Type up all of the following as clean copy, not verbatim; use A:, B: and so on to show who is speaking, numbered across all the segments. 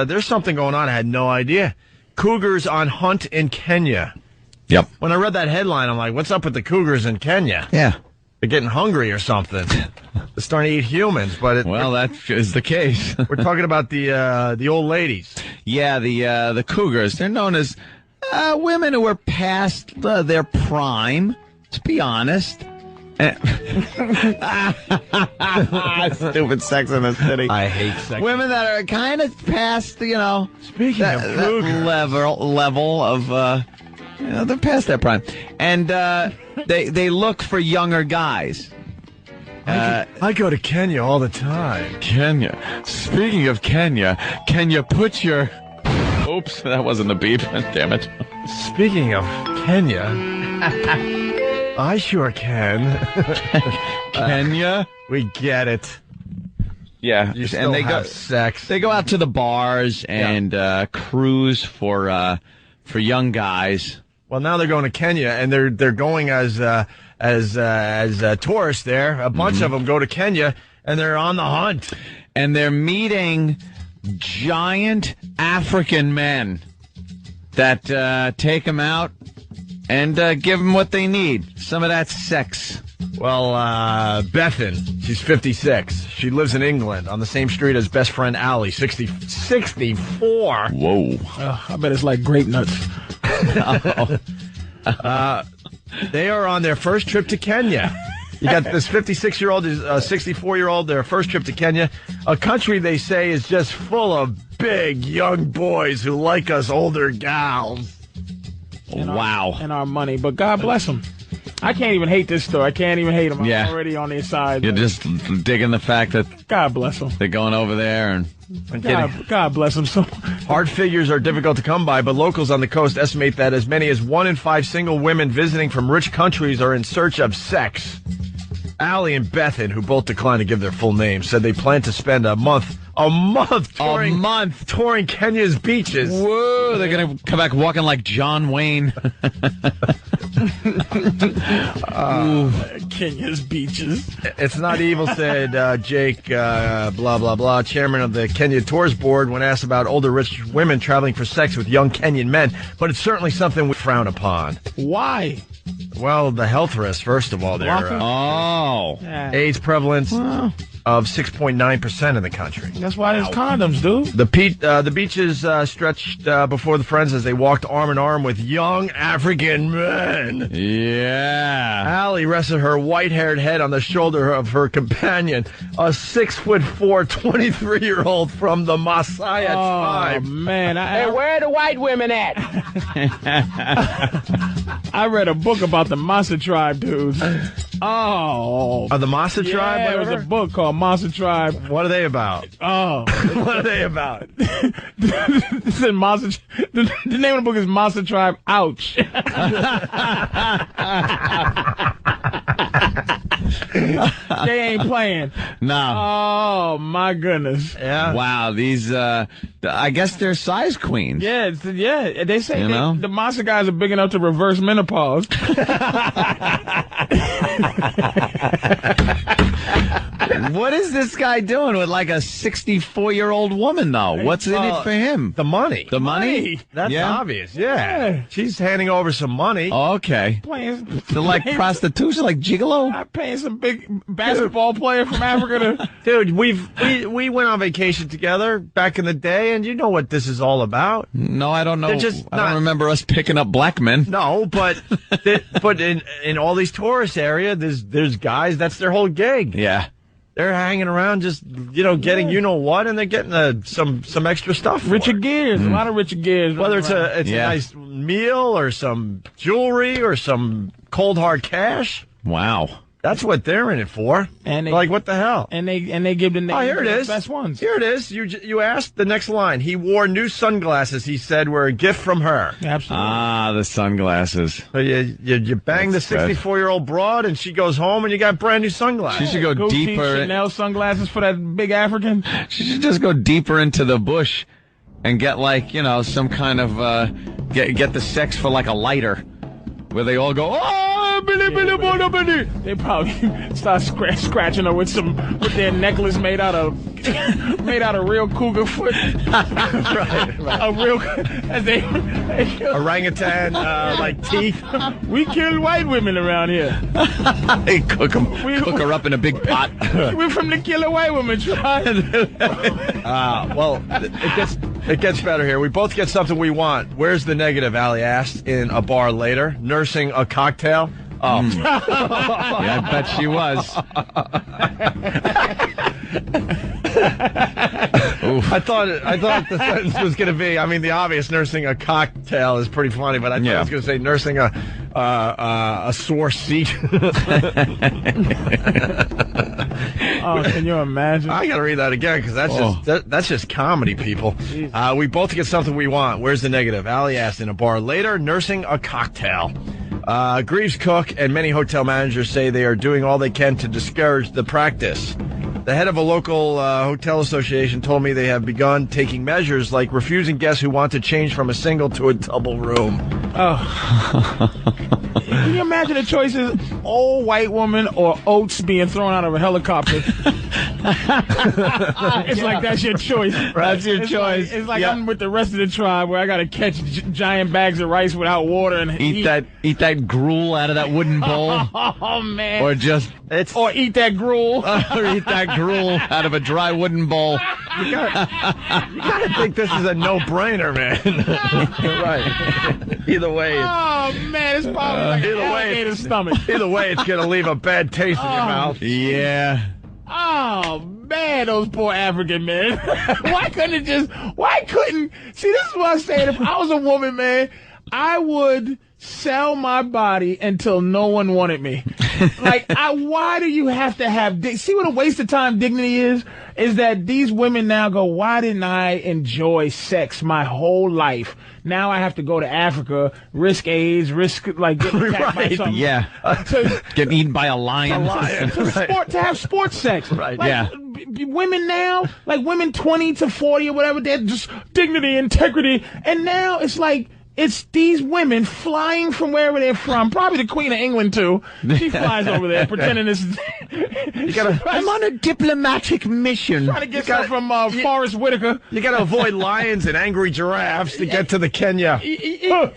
A: There's something going on. I had no idea. Cougars on hunt in Kenya.
B: Yep.
A: When I read that headline, I'm like, what's up with the cougars in Kenya?
B: Yeah.
A: They're getting hungry or something. They're starting to eat humans. But
B: that is the case.
A: We're talking about the old ladies.
B: Yeah, the cougars. They're known as women who are past their prime, to be honest. Stupid Sex in the City.
A: I hate sex.
B: Women that are kind of past,
A: Speaking of cougars.
B: level of, they're past their prime. And they look for younger guys.
A: I go to Kenya all the time.
B: Kenya. Speaking of Kenya, can you put your... Oops, that wasn't a beep. Damn it.
A: Speaking of Kenya, I sure can.
B: Kenya?
A: We get it.
B: Yeah.
A: You still have sex.
B: They go out to the bars and cruise for young guys.
A: Well, now they're going to Kenya, and they're going as tourists there. A bunch of them go to Kenya, and they're on the hunt.
B: And they're meeting giant African men that take them out and give them what they need. Some of that sex.
A: Well, Bethan, she's 56. She lives in England on the same street as best friend Allie, 64.
B: Whoa.
C: I bet it's like grape nuts.
A: They are on their first trip to Kenya. You got this 56-year-old, 64-year-old, their first trip to Kenya, a country they say is just full of big young boys who like us older gals.
B: Wow.
C: And our money, but God bless them. I can't even hate this story. I can't even hate them. I'm already on their side.
B: You're just digging the fact that
C: God bless them.
B: They're going over there and...
C: God bless them. So
A: hard figures are difficult to come by, but locals on the coast estimate that as many as 1 in 5 single women visiting from rich countries are in search of sex. Allie and Bethan, who both declined to give their full names, said they plan to spend a month touring Kenya's beaches.
B: Whoa, they're going to come back walking like John Wayne.
C: Kenya's beaches.
A: It's not evil, said Jake, blah, blah, blah, chairman of the Kenya Tours Board, when asked about older rich women traveling for sex with young Kenyan men. But it's certainly something we frown upon.
C: Why?
A: Well, the health risks, first of all. AIDS prevalence of 6.9% in the country.
C: That's why there's condoms, dude.
A: The beaches stretched before the friends as they walked arm in arm with young African men.
B: Yeah.
A: Allie rested her white-haired head on the shoulder of her companion, a 6'4", 23-year-old from the Maasai tribe.
C: Oh, man.
D: Hey, where are the white women at?
C: I read a book about the Maasai tribe, dude. Oh.
A: The Maasai tribe?
C: Yeah, there was a book called Maasai Tribe.
A: What are they about?
C: Oh.
A: What are they about?
C: The name of the book is Maasai Tribe. Ouch. They ain't playing.
B: No.
C: Oh, my goodness.
A: Yeah.
B: Wow, these, I guess they're size queens.
C: Yeah, they say the Maasai guys are big enough to reverse menopause.
B: What is this guy doing with like a 64-year-old woman, though? What's in it for him?
A: The money.
B: The money?
A: That's obvious, yeah. She's handing over some money.
B: Okay. So like prostitution, like gigolo?
C: I'm paying some big basketball player from Africa to...
A: Dude, we went on vacation together back in the day, and you know what this is all about.
B: No, I don't know. I don't remember us picking up black men.
A: No, but in all these tourist areas, there's guys, that's their whole gig.
B: Yeah.
A: They're hanging around just, getting you-know-what, and they're getting some extra stuff.
C: Richard Gere's, a lot of Richard Gere's.
A: Whether it's a nice meal or some jewelry or some cold, hard cash.
B: Wow.
A: That's what they're in it for. And they, like, what the hell?
C: And they give the name.
A: Oh, here it is.
C: The best ones.
A: Here it is. You asked the next line. He wore new sunglasses. He said were a gift from her.
C: Absolutely.
B: Ah, the sunglasses.
A: So you bang the 64-year-old broad, and she goes home, and you got brand new sunglasses.
B: She should go
C: Gucci,
B: deeper.
C: Chanel sunglasses for that big African.
B: She should just go deeper into the bush and get some kind of get the sex for like a lighter, where they all go, oh,
C: They probably start scratching her with their necklace made out of real cougar foot.
A: Right.
C: A real as they
A: Orangutan like teeth.
C: We kill white women around here.
B: They cook her up in a big pot.
C: We're from the killer white woman tribe.
A: Well, it gets better here. We both get something we want. Where's the negative? Allie asked in a bar later, nursing a cocktail. Oh,
B: yeah, I bet she was.
A: I thought the sentence was going to be. I mean, the obvious nursing a cocktail is pretty funny, but I thought I was going to say nursing a sore seat.
C: Oh, can you imagine?
A: I got to read that again because that's just comedy, people. We both get something we want. Where's the negative? Allie asked in a bar later, nursing a cocktail. Greaves cook and many hotel managers say they are doing all they can to discourage the practice. The head of a local hotel association told me they have begun taking measures like refusing guests who want to change from a single to a double room.
C: Oh. Can you imagine the choices? Old white woman or oats being thrown out of a helicopter? It's like that's your choice.
B: That's your choice.
C: It's like I'm with the rest of the tribe where I got to catch giant bags of rice without water and
B: eat that gruel out of that wooden bowl.
C: Oh man!
B: Or
C: eat that gruel.
B: Or eat that gruel out of a dry wooden bowl.
A: You gotta think this is a no-brainer, man. Right. Either way.
C: Oh man, it's probably like an alligator stomach.
A: Either way, it's gonna leave a bad taste in your mouth.
B: Yeah.
C: Oh man, those poor African men. Why couldn't, see, this is what I'm saying. If I was a woman, man, I would sell my body until no one wanted me. Why do you have to have, see what a waste of time dignity is? Is that these women now go, why didn't I enjoy sex my whole life? Now I have to go to Africa, risk AIDS, getting attacked by something.
B: Yeah. Getting eaten by a lion.
C: To have sports sex.
A: Right.
C: Women now, women 20 to 40 or whatever, they're just dignity, integrity. And now it's like, it's these women flying from wherever they're from. Probably the Queen of England, too. She flies over there pretending this is...
B: I'm on a diplomatic mission.
C: Trying to get stuff from Forrest Whitaker.
A: You got to avoid lions and angry giraffes to get to the Kenya.
C: Yeah,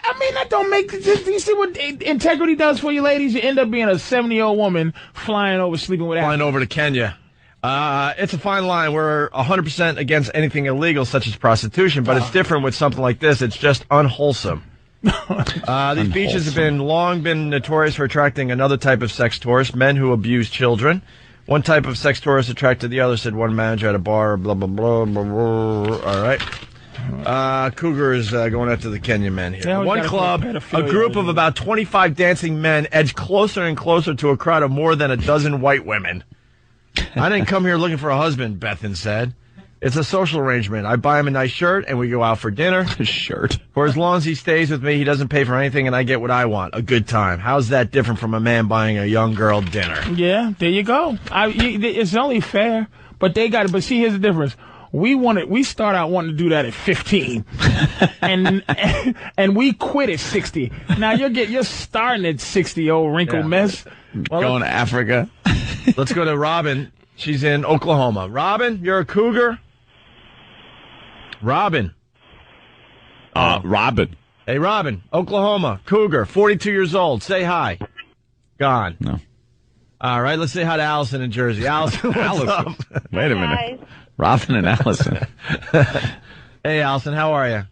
C: I mean, that don't make... Do you see what integrity does for you ladies? You end up being a 70-year-old woman flying over, sleeping with
A: Flying over to Kenya. It's a fine line. We're 100% against anything illegal, such as prostitution, but it's different with something like this. It's just unwholesome. These beaches have long been notorious for attracting another type of sex tourist, men who abuse children. One type of sex tourist attracted the other, said one manager at a bar, blah, blah, blah, blah, blah. All right. Cougar is going after the Kenyan men here.
C: Yeah,
A: one club, a group of about 25 dancing men edged closer and closer to a crowd of more than a dozen white women. I didn't come here looking for a husband, Bethan said. It's a social arrangement. I buy him a nice shirt, and we go out for dinner.
B: A shirt.
A: For as long as he stays with me, he doesn't pay for anything, and I get what I want, a good time. How's that different from a man buying a young girl dinner?
C: Yeah, there you go. It's only fair, but they got it. But see, here's the difference. We start out wanting to do that at 15, and we quit at 60. Now you're starting at 60, old wrinkled mess.
B: Well, going to Africa.
A: Let's go to Robin. She's in Oklahoma. Robin, you're a cougar? Robin.
B: Robin.
A: Hey, Robin, Oklahoma, cougar, 42 years old. Say hi. Gone.
B: No.
A: All right, let's say hi to Allison in Jersey. Allison, what's up?
B: Wait a minute. Robin and Allison.
A: Hey, Allison, how are you?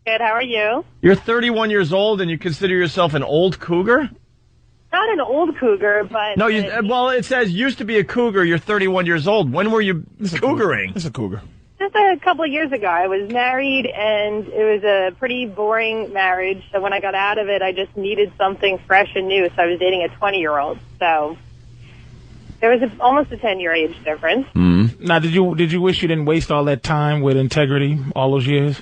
E: Good, how are you?
A: You're 31 years old and you consider yourself an old cougar?
E: Not an old cougar, but...
A: No, well, it says used to be a cougar. You're 31 years old. When were you cougaring?
C: It's a cougar.
E: Just a couple of years ago. I was married, and it was a pretty boring marriage. So when I got out of it, I just needed something fresh and new. So I was dating a 20-year-old. So there was almost a 10-year age difference.
B: Mm-hmm.
C: Now, did you wish you didn't waste all that time with integrity all those years?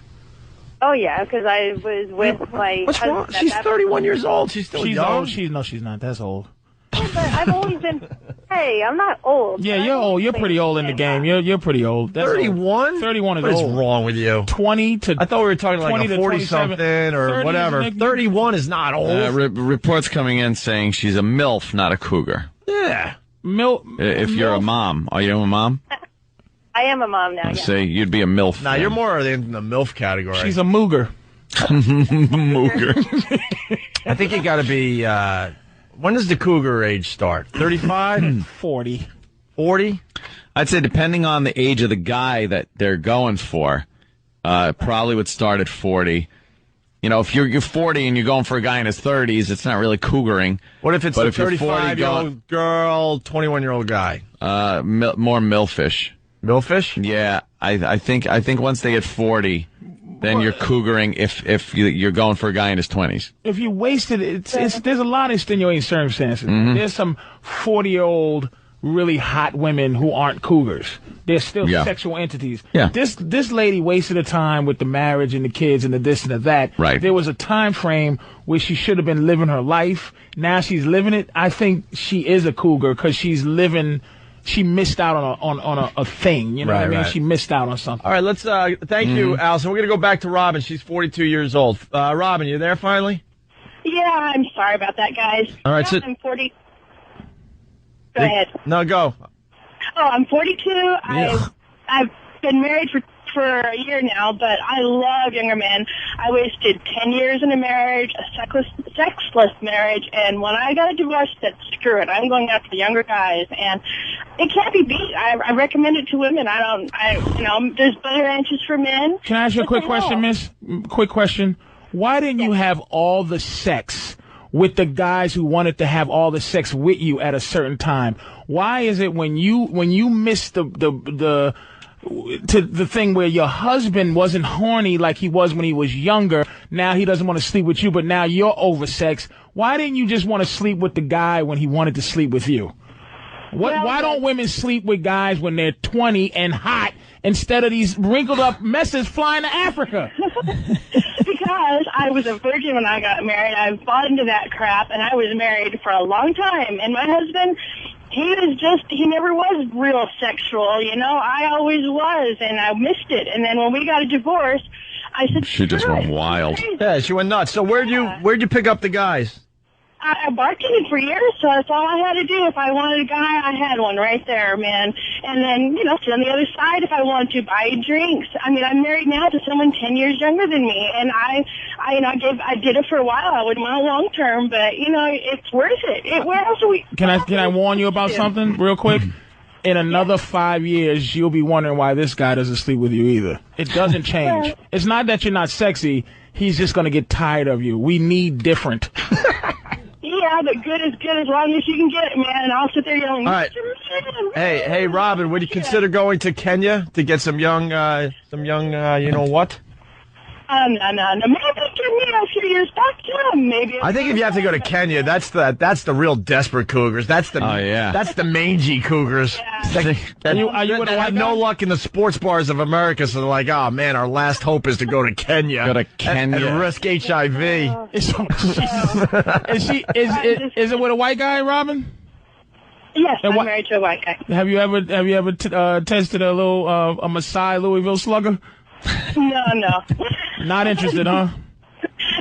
E: Oh, yeah, because I was with my
A: What's wrong? She's 31 years old. She's still young.
C: Old. She's not. That's old.
E: Yeah, but I've always been. Hey, I'm not old.
C: Yeah, you're old. You're pretty old in the game. You're pretty old.
A: 31?
C: 31 is
A: what
C: old.
A: What is wrong with you?
C: 20 to.
A: I thought we were talking like a 40-something or whatever. 31 is not old.
B: Reports coming in saying she's a MILF, not a cougar.
A: Yeah.
B: If you're a mom. Are you a mom?
E: I am a mom now.
B: I say you'd be a MILF.
A: Nah, you're more in the MILF category.
C: She's a mooger.
B: Mooger.
A: I think you got to be. When does the cougar age start? 35?
C: 40.
A: 40?
B: I'd say depending on the age of the guy that they're going for, probably would start at 40. You know, if you're 40 and you're going for a guy in his 30s, it's not really cougaring.
A: What if it's a 35-year-old girl, 21-year-old guy?
B: More MILFish.
A: MILFish?
B: Yeah, I think once they get 40, then you're cougaring if you're going for a guy in his 20s.
C: If you wasted it, there's a lot of extenuating circumstances. There's some 40-year-old really hot women who aren't cougars. They're still sexual entities.
B: Yeah.
C: This lady wasted her time with the marriage and the kids and the this and the that.
B: Right.
C: There was a time frame where she should have been living her life. Now she's living it. I think she is a cougar because she's living. She missed out on a thing, you know what I mean? Right. She missed out on something.
A: All right, let's thank you, Allison. We're going to go back to Robin. She's 42 years old. Robin, you there finally?
E: Yeah, I'm sorry about that, guys.
A: All right,
E: I'm 40. Go ahead.
A: No, go.
E: Oh, I'm 42.
A: Yeah.
E: I've been married for a year now, but I love younger men. I wasted 10 years in a marriage, a sexless marriage, and when I got a divorce, I said, screw it, I'm going after the younger guys, and it can't be beat. I recommend it to women. There's better answers for men.
C: Can I ask you a quick question, miss? Quick question. Why didn't you have all the sex with the guys who wanted to have all the sex with you at a certain time? Why is it when you missed the thing where your husband wasn't horny like he was when he was younger, now he doesn't want to sleep with you, but now you're oversexed? Why didn't you just want to sleep with the guy when he wanted to sleep with you? Why don't women sleep with guys when they're 20 and hot instead of these wrinkled up messes flying to Africa?
E: Because I was a virgin when I got married. I bought into that crap, and I was married for a long time. And my husband, he never was real sexual, you know. I always was, and I missed it. And then when we got a divorce, I said,
B: she just went wild.
A: Yeah, she went nuts. So where'd you pick up the guys?
E: I bartended for years, so that's all I had to do. If I wanted a guy, I had one right there, man. And then, sit on the other side if I wanted to, buy drinks. I mean, I'm married now to someone 10 years younger than me, and I did it for a while. I wouldn't want long term, but it's worth it. Where else are we?
C: Can I warn you about something real quick? In another 5 years, you'll be wondering why this guy doesn't sleep with you either. It doesn't change. It's not that you're not sexy. He's just going to get tired of you. We need different.
E: Yeah, but good is good as long as you can get it, man. And I'll sit there yelling.
A: All right. Hey, Robin, would you consider going to Kenya to get some young, you know what?
E: No. Maybe Kenya a few years back, maybe.
A: I think if you have to go to Kenya, that's the real desperate cougars. That's the that's the mangy cougars.
E: Yeah.
C: Are you with a white
A: have no luck in the sports bars of America, so they're like, oh man, our last hope is to go to Kenya. And risk HIV.
C: Is it with a white guy, Robin?
E: Yes, I'm married to a white guy.
C: Have you ever tested a little a Maasai Louisville slugger?
E: No.
C: Not interested, huh?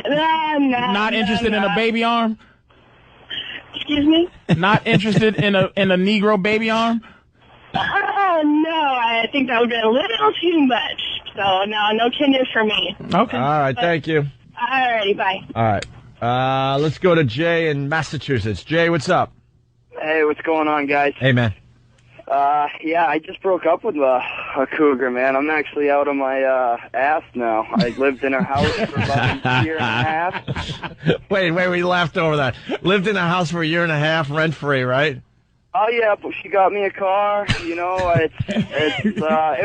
E: No.
C: Not interested in a baby arm?
E: Excuse me?
C: Not interested in a Negro baby arm?
E: No, I think that would be a little too much. So, no Kenya for me.
C: Okay.
A: All right, thank you.
E: All righty, bye.
A: All right. Let's go to Jay in Massachusetts. Jay, what's up?
F: Hey, what's going on, guys?
A: Hey, man.
F: Yeah, I just broke up with a cougar, man. I'm actually out of my ass now. I lived in her house for about a year and a half.
A: Wait, we laughed over that. Lived in a house for a year and a half, rent-free, right?
F: Oh, yeah, but she got me a car, it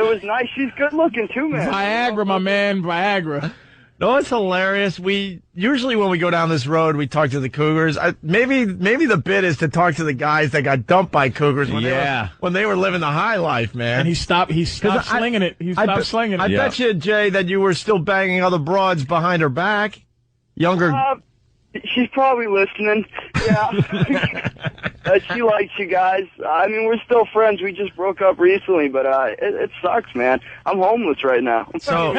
F: was nice. She's good-looking, too, man.
C: Viagra, my man, Viagra.
A: No, it's hilarious. We usually when we go down this road, we talk to the cougars. Maybe the bit is to talk to the guys that got dumped by cougars when they were living the high life, man.
C: And he stopped slinging it. He stopped slinging it.
A: I bet you, Jay, that you were still banging other broads behind her back. Younger.
F: She's probably listening. Yeah. she likes you guys. I mean, we're still friends. We just broke up recently, but it sucks, man. I'm homeless right now.
A: So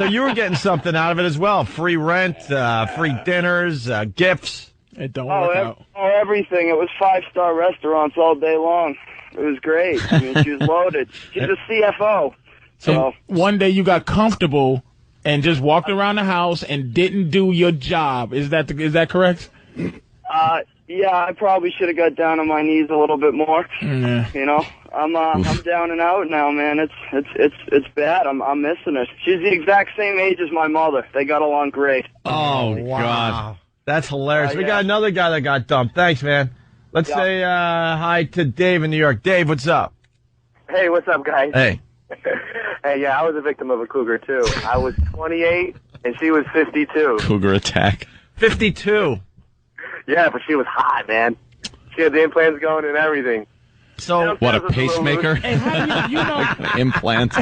A: you were getting something out of it as well. Free rent, free dinners, gifts.
C: It don't work out.
F: Everything. It was 5-star restaurants all day long. It was great. I mean, she was loaded. She's a CFO.
C: So one day you got comfortable and just walked around the house and didn't do your job. Is that correct?
F: Yeah, I probably should have got down on my knees a little bit more.
C: Yeah.
F: You know, I'm down and out now, man. It's bad. I'm missing her. She's the exact same age as my mother. They got along great.
B: Oh,
A: wow.
B: God.
A: That's hilarious. We
F: yeah.
A: got another guy that got dumped. Thanks, man. Let's say hi to Dave in New York. Dave, what's up?
G: Hey, what's up, guys?
A: Hey.
G: Hey, yeah, I was a victim of a cougar, too. I was 28, and she was 52.
B: Cougar Attack.
A: 52.
G: Yeah, but she was hot, man. She had the implants going and everything.
A: So
B: What, a pacemaker?
C: Hey, how do you know
B: Implants.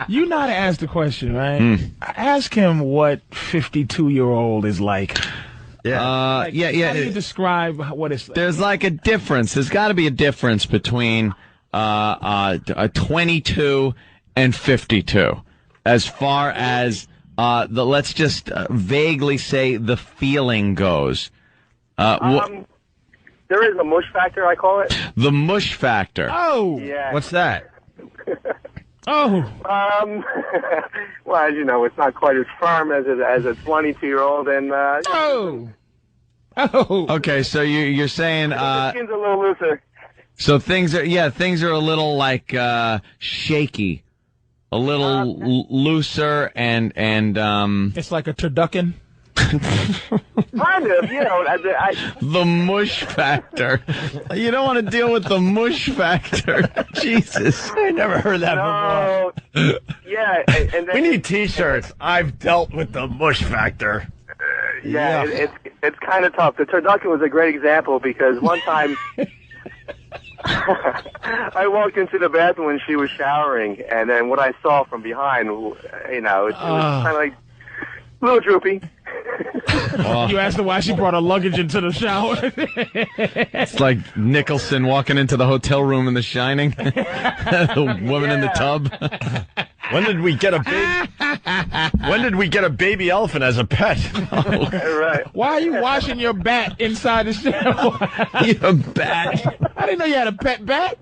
C: you know how to ask the question, right? Ask him what 52-year-old is like.
A: yeah.
C: How do you describe what it's like?
B: There's like a difference. There's got to be a difference between a 22 and 52, as far as let's just vaguely say the feeling goes.
G: There is a mush factor, I call it.
B: The mush factor.
C: Oh,
G: Yeah.
A: What's that?
C: oh,
G: Well, as you know, it's not quite as firm as a 22-year-old, and
C: oh.
B: Okay, so you're saying
G: the skin's a little looser.
B: so things are a little like shaky, a little looser, and
C: It's like a turducken.
G: Kind of, you know.
B: the mush factor. You don't want to deal with the mush factor. Jesus,
A: I never heard that before.
G: No, yeah, and then
A: We need T-shirts. I've dealt with the mush factor.
G: yeah, it's kind of tough. The turducken was a great example because one time I walked into the bathroom when she was showering, and then what I saw from behind, you know, it was kind of like a little droopy.
C: You asked her why she brought her luggage into the shower.
B: It's like Nicholson walking into the hotel room in The Shining. The woman in the tub.
A: When did we get a baby elephant as a pet?
G: Right.
C: Why are you washing your bat inside the shower?
B: You a bat.
C: I didn't know you had a pet bat.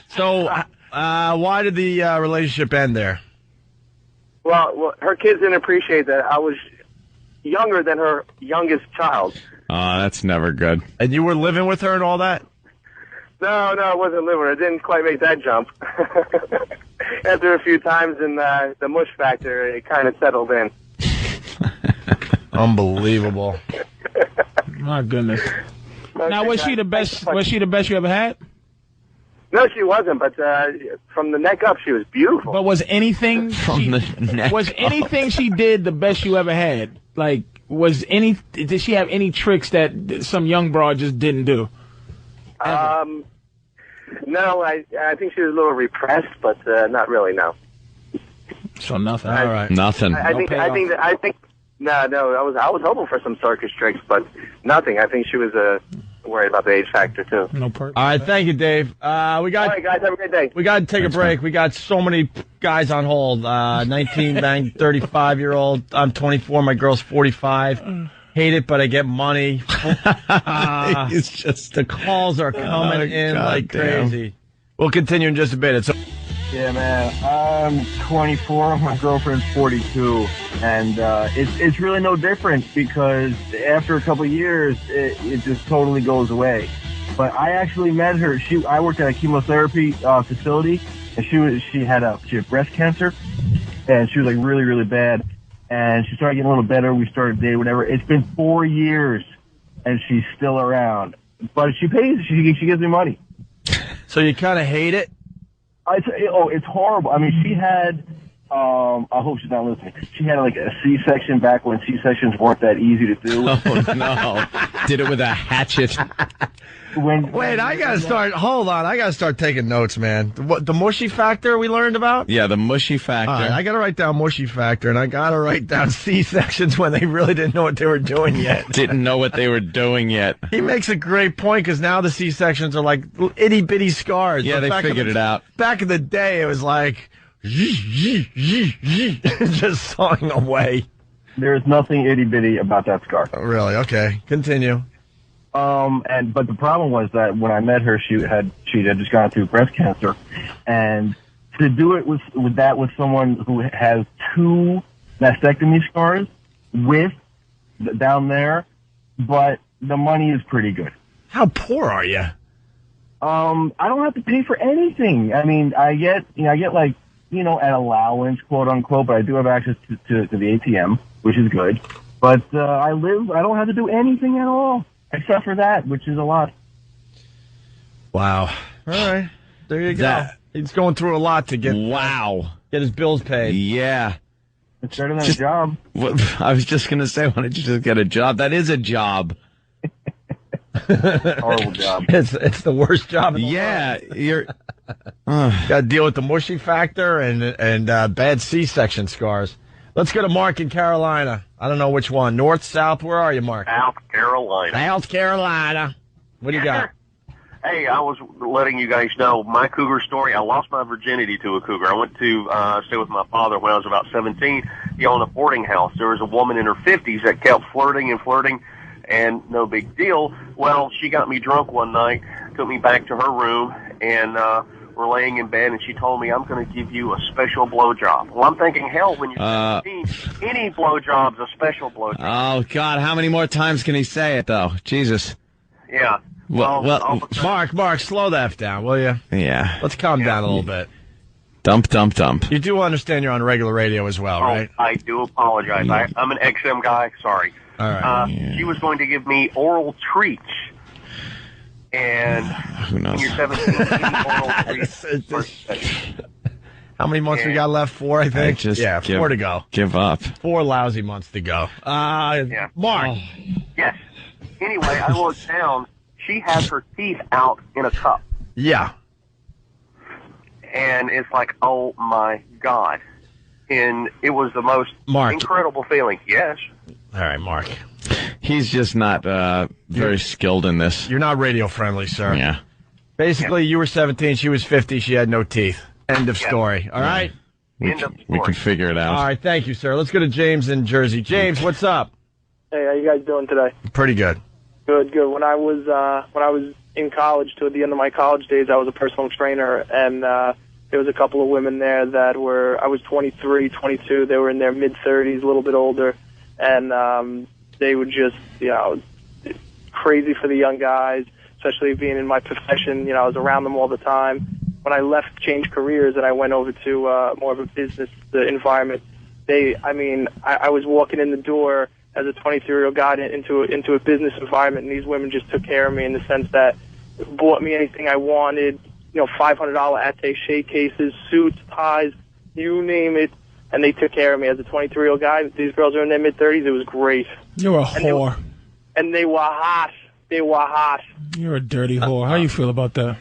A: So, why did the relationship end there?
G: Well, her kids didn't appreciate that I was younger than her youngest child.
B: Oh, that's never good.
A: And you were living with her and all that?
G: No, I wasn't living. I didn't quite make that jump. After a few times in the mush factor, it kind of settled in.
A: Unbelievable.
C: My goodness. Now, was she the best? Was she the best you ever had?
G: No, she wasn't. But from the neck up, she was beautiful.
C: But was anything anything she did the best you ever had? Like, did she have any tricks that some young broad just didn't do?
G: No, I think she was a little repressed, but not really. No.
C: So nothing.
A: All right.
B: Nothing.
G: I think. No. I was hoping for some circus tricks, but nothing. I think she was worried about the age factor too.
C: No purpose.
A: All right, thank you, Dave.
G: All right, guys, have a great day.
A: We got to take a break. We got so many guys on hold. 19, 35-year-old. I'm 24. My girl's 45. Hate it, but I get money.
B: It's just
A: The calls are coming in
B: God
A: like
B: damn.
A: crazy. We'll continue in just a bit.
H: Yeah, man. I'm 24. My girlfriend's 42, and it's really no different because after a couple of years, it just totally goes away. But I actually met her. I worked at a chemotherapy facility, and she had breast cancer, and she was like really, really bad. And she started getting a little better. We started dating, whatever. It's been 4 years, and she's still around. But she pays. She gives me money.
A: So you kind of hate it?
H: It's horrible. I mean, I hope she's not listening. She had like a C-section back when C-sections weren't that easy to do.
B: Oh, no. Did it with a hatchet.
A: Wait, I gotta start. Hold on, I gotta start taking notes, man. What the mushy factor we learned about?
B: Yeah, the mushy factor.
A: All right, I gotta write down mushy factor, and I gotta write down C sections when they really didn't know what they were doing yet.
B: Didn't know what they were doing yet.
A: He makes a great point because now the C sections are like itty bitty scars.
B: Yeah, they figured it out.
A: Back in the day, it was like just sawing away.
H: There's nothing itty bitty about that scar.
A: Oh, really? Okay, continue.
H: But the problem was that when I met her, she had just gone through breast cancer, and to do it with someone who has 2 mastectomy scars down there, but the money is pretty good.
A: How poor are you?
H: I don't have to pay for anything. I mean, I get like, an allowance, quote unquote, but I do have access to the ATM, which is good. But I don't have to do anything at all. Except for that, which is a lot.
A: Wow. All right. There you go. He's going through a lot to get his bills paid.
B: Yeah.
H: It's better than a job.
B: I was just going to say, why don't you just get a job? That is a job.
H: Horrible job.
A: It's the worst job in the world.
B: You're...
A: Got to deal with the mushy factor and bad C-section scars. Let's go to Mark in Carolina. I don't know which one. North, south, where are you, Mark?
I: South Carolina.
A: South Carolina. What do you got?
I: Hey, I was letting you guys know my cougar story. I lost my virginity to a cougar. I went to stay with my father when I was about 17. He owned a boarding house. There was a woman in her 50s that kept flirting, and no big deal. Well, she got me drunk one night, took me back to her room, and we're laying in bed, and she told me, I'm going to give you a special blowjob. Well, I'm thinking, hell, when you're 17, any blowjob's a special blowjob.
B: Oh, God, how many more times can he say it, though? Jesus.
I: Yeah.
B: Well,
A: Mark, slow that F down, will you?
B: Yeah.
A: Let's calm down a little bit.
B: Dump.
A: You do understand you're on regular radio as well, right?
I: I do apologize. I'm an XM guy. Sorry.
A: All right.
I: She was going to give me oral treats. And
B: who knows?
I: When you're 17, oral treats.
A: How many months we got left? 4, I think. 4 to go.
B: Give up.
A: 4 lousy months to go.
I: Yeah.
A: Mark.
I: Yes. Anyway, I looked down. She has her teeth out in a cup.
A: Yeah.
I: And it's like, oh my God. And it was the most incredible feeling. Yes.
A: All right, Mark.
B: He's just not very skilled in this.
A: You're not radio friendly, sir.
B: Yeah.
A: Basically, you were 17, she was 50, she had no teeth. End of story. All right?
B: We can figure it out.
A: All right, thank you, sir. Let's go to James in Jersey. James, what's up?
J: Hey, how you guys doing today?
A: Pretty good.
J: Good. When I was in college, toward the end of my college days, I was a personal trainer, and there was a couple of women there that were, I was 23, 22, they were in their mid-30s, a little bit older, and they were just, crazy for the young guys, especially being in my profession. I was around them all the time. When I left, changed careers, and I went over to more of a business environment, I was walking in the door as a 23-year-old guy into a business environment, and these women just took care of me in the sense that bought me anything I wanted, $500 attaché cases, suits, ties, you name it, and they took care of me as a 23-year-old guy. These girls are in their mid-30s. It was great.
C: You're a whore.
J: And they were hot. They were hot.
C: You're a dirty whore. How you feel about that?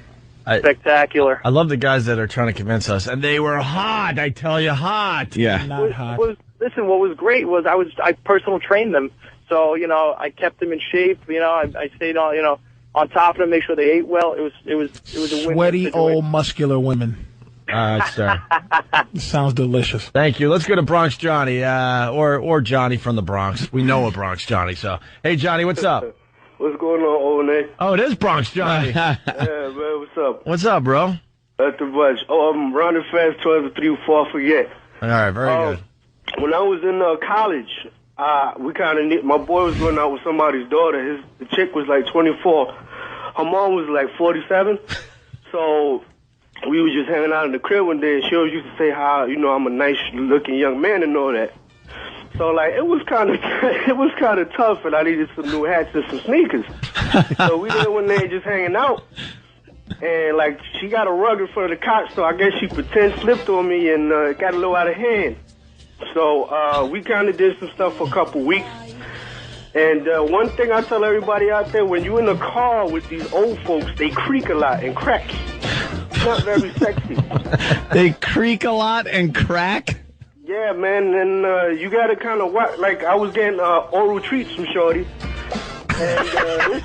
J: Spectacular.
A: I love the guys that are trying to convince us, and they were hot. I tell you, hot.
B: Yeah,
C: not hot.
J: Listen, what was great was I personal trained them, so I kept them in shape. I stayed on on top of them, make sure they ate well. It was a win-win
C: Sweaty
J: situation.
C: old muscular women.
A: All right, sir.
C: Sounds delicious.
A: Thank you. Let's go to Bronx Johnny, or Johnny from the Bronx. We know a Bronx Johnny. So, hey, Johnny, what's up?
K: What's going on, O&A?
A: Oh, it is Bronx Johnny.
K: Yeah, man, what's up?
A: What's up, bro?
K: Nothing much. Oh, I'm running fast towards the 3 before I forget.
A: All right, very good.
K: When I was in college, we kind of my boy was going out with somebody's daughter. The chick was like 24. Her mom was like 47. So we was just hanging out in the crib one day, and she always used to say how I'm a nice-looking young man and all that. So like it was kind of tough, and I needed some new hats and some sneakers. So we there one day just hanging out, And, like, she got a rug in front of the cot, so I guess she pretend slipped on me and got a little out of hand. So we kind of did some stuff for a couple weeks. And one thing I tell everybody out there, when you're in a car with these old folks, they creak a lot and crack. It's not very sexy.
B: They creak a lot and crack?
K: Yeah, man, and you got to kind of watch. Like, I was getting oral treats from Shorty. And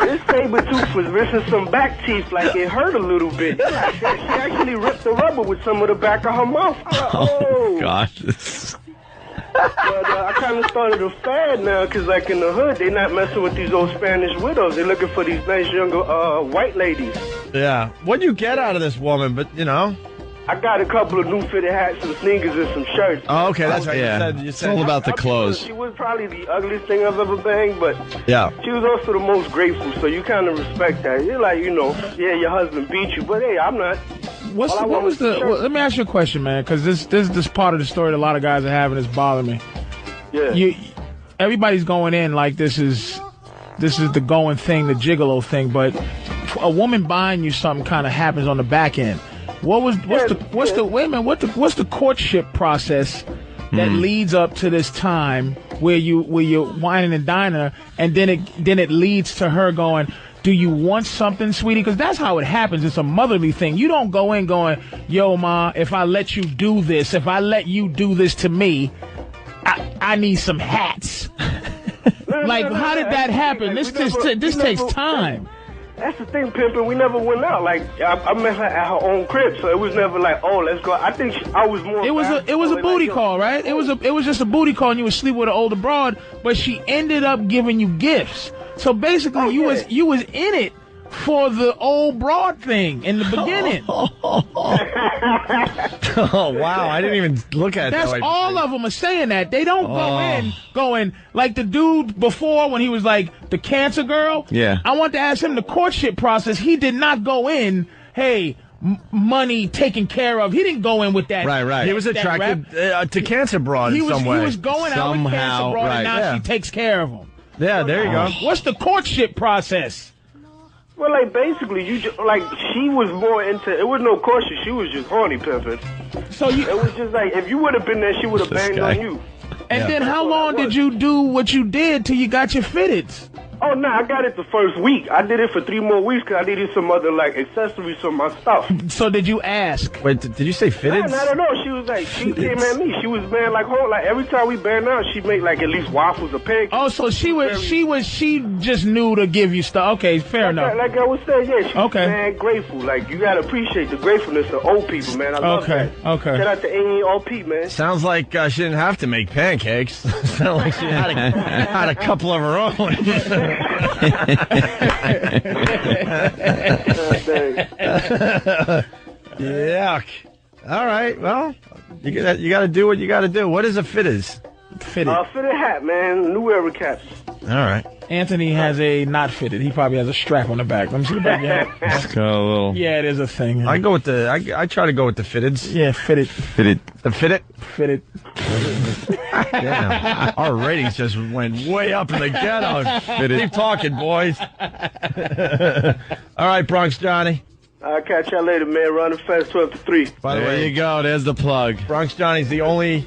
K: this saber tooth was missing some back teeth, like it hurt a little bit. Like, she actually ripped the rubber with some of the back of her mouth. Oh,
B: gosh.
K: But I kind of started a fad now, because, like, in the hood, they not messing with these old Spanish widows. They're looking for these nice younger white ladies.
A: Yeah. What'd you get out of this woman? But, you know.
K: I got a couple of new fitted hats, some sneakers, and some shirts.
A: Oh, okay, that's right.
B: Yeah.
A: You
B: It's
A: said
B: all about the clothes.
K: She was probably the ugliest thing I've ever banged, but
A: yeah.
K: she was also the most grateful, so you kind of respect that. You're like, you know, yeah, your husband beat you, but hey, I'm not.
C: Let me ask you a question, man, because this part of the story that a lot of guys are having is bothering me.
K: Yeah.
C: Everybody's going in like this is the going thing, the gigolo thing, but a woman buying you something kind of happens on the back end. What's the courtship process that leads up to this time where you're whining and dining her, and then it leads to her going, do you want something, sweetie? Because that's how it happens. It's a motherly thing. You don't go in going, yo, ma, if I let you do this, if I let you do this to me, I need some hats. Like, how did that happen? This takes time.
K: That's the thing, pimping. We never went out. Like, I met her at her own crib, so it was never like, oh, let's go. I think I was more.
C: It was a booty call, right? It was just a booty call, and you would sleep with an older broad, but she ended up giving you gifts. So basically, you was in it for the old broad thing in the beginning.
A: Oh, wow. I didn't even look at it that way.
C: That's all of them are saying that. They don't go in going like the dude before when he was like the cancer girl.
B: Yeah.
C: I want to ask him the courtship process. He did not go in, hey, money taken care of. He didn't go in with that.
A: Right. He was attracted to cancer broad in some way.
C: He was going out with cancer broad, and now she takes care of him.
A: Yeah, there you go.
C: What's the courtship process?
K: Well, like, basically, she was more into, it was no courtship, she was just horny pimping. So it was just like, if you would have been there, she would have banged on you.
C: And then how long did you do what you did till you got your fitteds?
K: Oh, no, I got it the first week. I did it for 3 more weeks because I needed some other, like, accessories for my stuff.
C: So did you ask?
A: Wait, did you say fitted?
K: No, I don't know. She was like, she came at me. She was, man, like, every time we banged out, she'd make, like, at least waffles or pancakes.
C: Oh, so she just knew to give you stuff. Okay, fair enough.
K: Like I was saying, yeah, she was man grateful. Like, you got to appreciate the gratefulness of old people, man. I love that.
C: Okay.
K: Shout out to O&Aep, man.
A: Sounds like she didn't have to make pancakes. Sounds like she had a couple of her own. Yuck. All right. Well, you got to do what you got to do. What is a fitted?
C: Fitted.
K: Fitted hat, man. New era caps.
A: All right.
C: Anthony has a not fitted. He probably has a strap on the back. Let me see the back of your hat.
B: It's got a little.
C: Yeah, it is a thing.
A: I go with I try to go with the fitteds.
C: Yeah, fitted.
A: The fitted.
C: Fitted.
A: Damn. Our ratings just went way up in the ghetto. Keep talking, boys. All right, Bronx Johnny.
K: I'll catch y'all later, man. Running fast 12 to 3.
A: By the way,
B: there you go. There's the plug.
A: Bronx Johnny's the only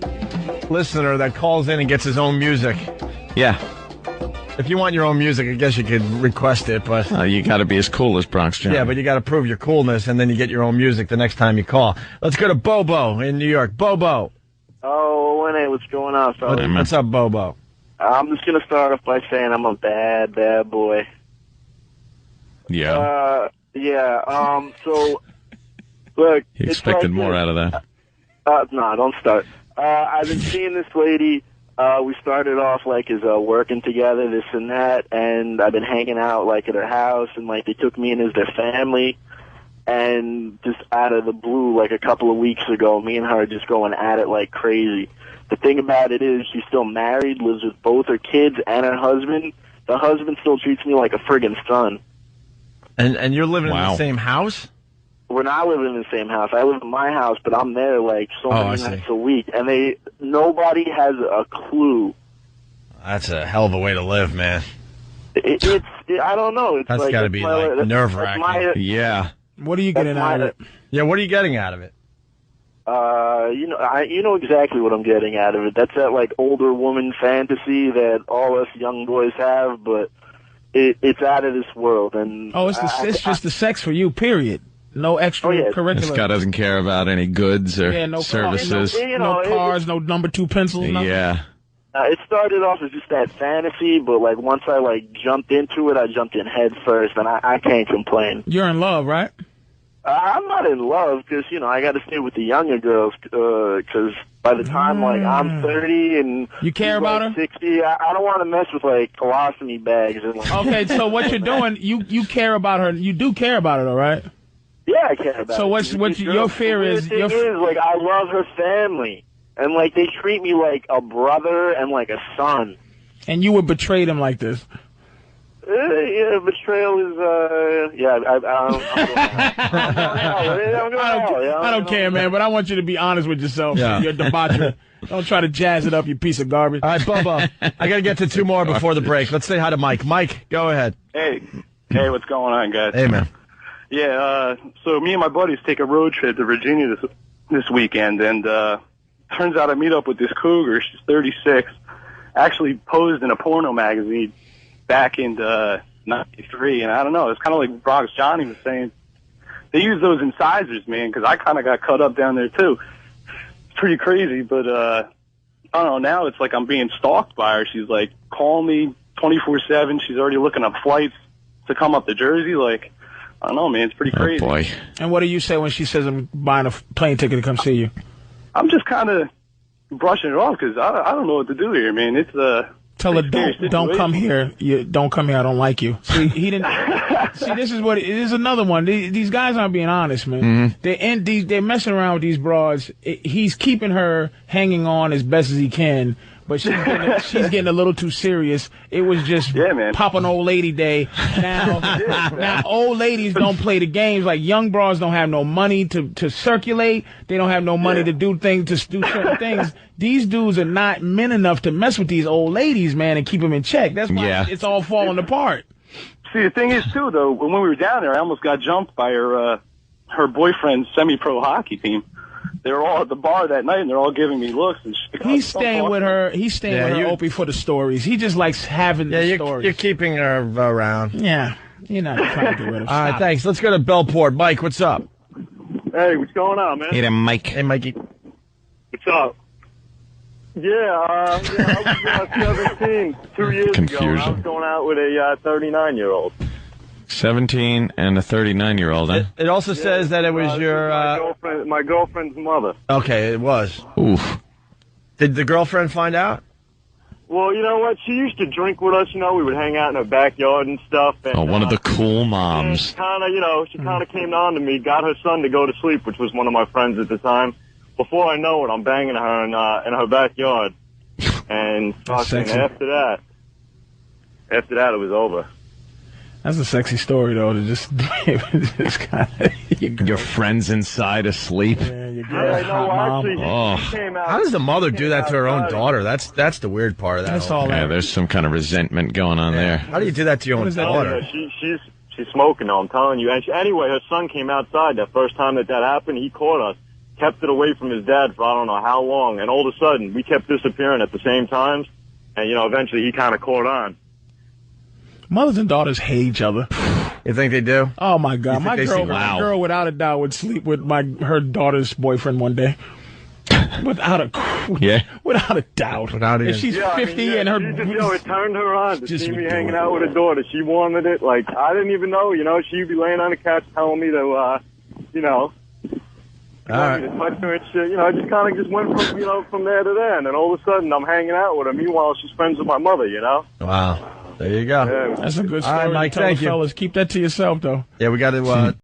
A: listener that calls in and gets his own music.
B: Yeah.
A: If you want your own music, I guess you could request it, but
B: you got to be as cool as Bronx Johnny.
A: Yeah, but you got to prove your coolness, and then you get your own music the next time you call. Let's go to Bobo in New York. Bobo.
L: Oh, O&A, what's going on, fellas?
A: What's up, Bobo?
L: I'm just going to start off by saying I'm a bad, bad boy.
B: Yeah.
L: So, look.
B: He expected more out of that.
L: No, don't start. I've been seeing this lady. We started off, like, as working together, this and that, and I've been hanging out, like, at her house, and, like, they took me in as their family. And just out of the blue, like a couple of weeks ago, me and her are just going at it like crazy. The thing about it is she's still married, lives with both her kids and her husband. The husband still treats me like a friggin' son.
A: And you're living in the same house?
L: We're not living in the same house. I live in my house, but I'm there like so many nights a week. And nobody has a clue.
A: That's a hell of a way to live, man.
L: It's I don't know. It's
A: That's
L: like,
A: got to be like nerve-wracking.
B: Yeah.
C: What are you getting out of it?
A: Yeah, what are you getting out of it?
L: You know exactly what I'm getting out of it. That's that like older woman fantasy that all us young boys have, but it's out of this world. And
C: it's just the sex for you. Period. No extra curricular.
B: This guy doesn't care about any goods or
C: no
B: services.
C: No cars, no number 2 pencils. Nothing.
B: Yeah.
L: It started off as just that fantasy, but like once I like jumped into it, I jumped in head first, and I can't complain.
C: You're in love, right?
L: I'm not in love because I got to stay with the younger girls because by the time like I'm 30 and
C: you care about her
L: 60, I don't want to mess with like colostomy bags and like.
C: Okay, so what you're doing, you care about her. You do care about her, though, right?
L: Yeah, I care about her.
C: So what's your fear is?
L: The thing is, like, I love her family, and like they treat me like a brother and like a son.
C: And you would betray them like this.
L: Yeah, betrayal is,
C: I don't care, man, but I want you to be honest with yourself.
A: Yeah.
C: You're a debaucher. Don't try to jazz it up, you piece of garbage.
A: All right, Bubba, I got to get to 2 more before the break. Let's say hi to Mike. Mike, go ahead.
M: Hey, what's going on, guys?
A: Hey, man.
M: Yeah, so me and my buddies take a road trip to Virginia this weekend, and turns out I meet up with this cougar. She's 36. Actually posed in a porno magazine back in '93, and I don't know. It's kind of like Bronx Johnny was saying. They use those incisors, man, because I kind of got cut up down there too. It's pretty crazy, but I don't know. Now it's like I'm being stalked by her. She's like calling me 24/7. She's already looking up flights to come up to Jersey. Like, I don't know, man. It's pretty crazy.
B: Oh boy.
C: And what do you say when she says I'm buying a plane ticket to come see you?
M: I'm just kind of brushing it off because I don't know what to do here, man. It's
C: Tell her don't come here. Don't come here. I don't like you. See, he didn't. See, this is another one. These guys aren't being honest, man.
B: Mm-hmm.
C: They're messing around with these broads. He's keeping her hanging on as best as he can, but she's getting a little too serious. It was just popping old lady day. Now old ladies don't play the games. Like young broads don't have no money to circulate. They don't have no money to do certain things. These dudes are not men enough to mess with these old ladies, man, and keep them in check. That's why it's all falling apart.
M: See, the thing is, too, though, when we were down there, I almost got jumped by her boyfriend's semi-pro hockey team. They were all at the bar that night, and they're all giving me looks. And
C: he's staying with her. He's staying with her, Opie, for the stories. He just likes having the stories.
A: You're keeping her around.
C: Yeah. You're not trying to get rid of her.
A: All right, thanks. Let's go to Bellport. Mike, what's up?
K: Hey, what's going on, man?
B: Hey there, Mike.
A: Hey, Mikey.
K: What's up? I was 17 2 years ago. I was going out with a 39-year-old.
B: 17 and a 39-year-old, huh?
A: It also says that it was your
K: my girlfriend's mother.
A: Okay, it was.
B: Oof.
A: Did the girlfriend find out?
K: Well, you know what? She used to drink with us. We would hang out in her backyard and stuff. And,
B: one of the cool moms.
K: She kind of came on to me, got her son to go to sleep, which was one of my friends at the time. Before I know it, I'm banging her in her backyard. And after that, it was over.
C: That's a sexy story, though, to just kind of...
B: Your friend's inside asleep.
C: Yeah, your girl's hot mom.
K: She came out.
A: How does the mother do that to her own daughter? That's the weird part of that.
C: That's all.
B: Yeah, there's some kind of resentment going on there.
A: How do you do that to your own daughter?
K: She's smoking, though, I'm telling you. And anyway, her son came outside that first time that happened. He caught us. Kept it away from his dad for I don't know how long, and all of a sudden we kept disappearing at the same times, and
N: eventually he kind of caught on.
C: Mothers and daughters hate each other.
A: You think they do?
C: Oh my God, my girl without a doubt would sleep with her daughter's boyfriend one day. Without a doubt. If she's 50 and her...
N: it turned her on to see me hanging out with her daughter. She wanted it. Like, I didn't even know, she'd be laying on the couch telling me to,
A: All right.
N: to touch her and shit. I just kind of went from, from there to there. And then all of a sudden, I'm hanging out with her. Meanwhile, she's friends with my mother,
A: Wow. There you go.
C: That's a good story.
A: All right, Mike,
C: tell
A: thank
C: the
A: you.
C: fellas. Keep that to yourself, though.
A: Yeah, we got to...